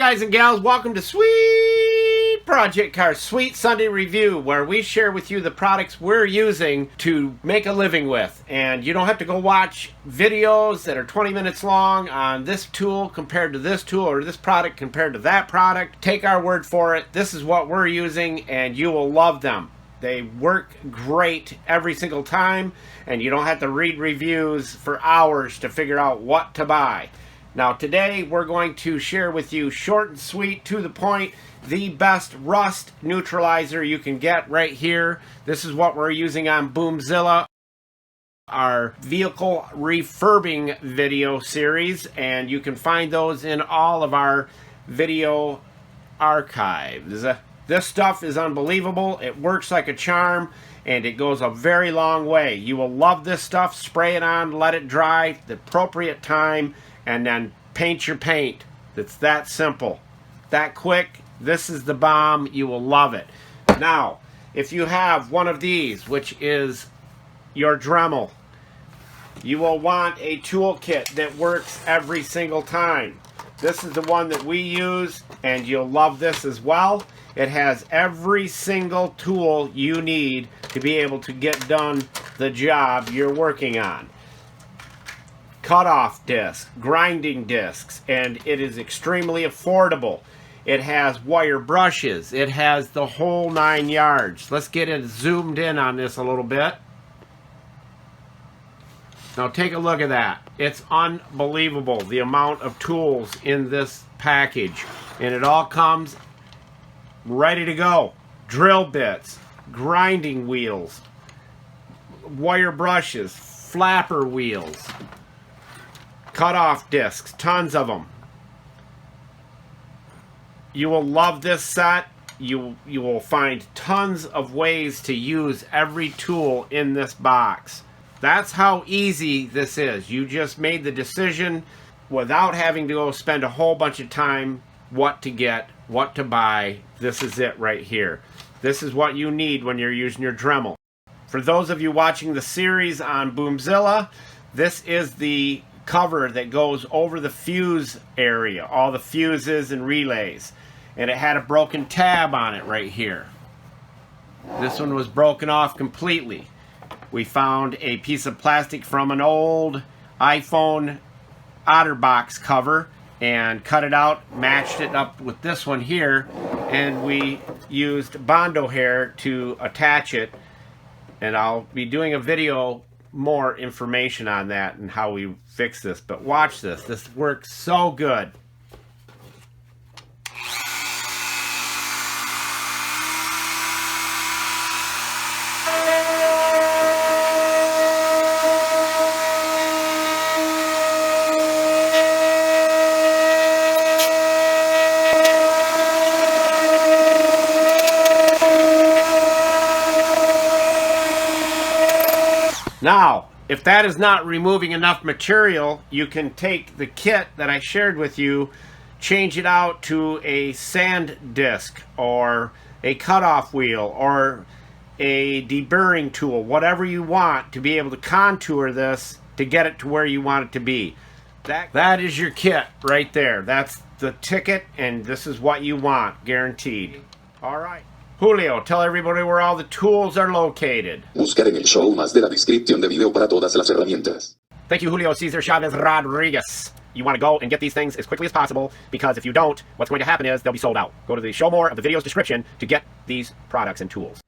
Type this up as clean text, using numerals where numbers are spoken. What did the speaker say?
guys and gals, welcome to Sweet Project Cars Sweet Sunday Review, where we share with you the products we're using to make a living with. And you don't have to go watch videos that are 20 minutes long on this tool compared to this tool or this product compared to that product. Take our word for it. This is what we're using and you will love them. They work great every single time, and you don't have to read reviews for hours to figure out what to buy. Now today we're going to share with you, short and sweet, to the point, the best rust neutralizer you can get right here. This is what we're using on Boomzilla, our vehicle refurbing video series, and you can find those in all of our video archives. This stuff is unbelievable. It works like a charm, and it goes a very long way. You will love this stuff. Spray it on, let it dry at the appropriate time, and then paint your paint. It's that simple, that quick. This is the bomb. You will love it. Now, if you have one of these, which is your Dremel, you will want a toolkit that works every single time. This is the one that we use, and you'll love this as well. It has every single tool you need to be able to get done the job you're working on. Cutoff discs, grinding discs, and it is extremely affordable. It has wire brushes. It has the whole 9 yards. Let's get it zoomed in on this a little bit. Now take a look at that. It's unbelievable the amount of tools in this package, and it all comes ready to go. Drill bits, grinding wheels, wire brushes, flapper wheels, cutoff discs, tons of them. You will love this set. You will find tons of ways to use every tool in this box. That's how easy this is. You just made the decision without having to go spend a whole bunch of time what to get, what to buy. This is it right here. This is what you need when you're using your Dremel. For those of you watching the series on Boomzilla, this is the cover that goes over the fuse area, all the fuses and relays. And it had a broken tab on it right here. This one was broken off completely. We found a piece of plastic from an old iPhone OtterBox cover and cut it out, matched it up with this one here, and we used Bondo hair to attach it. And I'll be doing a video, more information on that and how we fix this. But watch this. This works so good. Now, if that is not removing enough material, you can take the kit that I shared with you, change it out to a sand disc or a cutoff wheel or a deburring tool, whatever you want to be able to contour this to get it to where you want it to be. That is your kit right there. That's the ticket, and this is what you want, guaranteed. All right. Julio, tell everybody where all the tools are located. Buscar en el show más de la descripción de video para todas las herramientas. Thank you, Julio Cesar Chavez Rodriguez. You want to go and get these things as quickly as possible, because if you don't, what's going to happen is they'll be sold out. Go to the show more of the video's description to get these products and tools.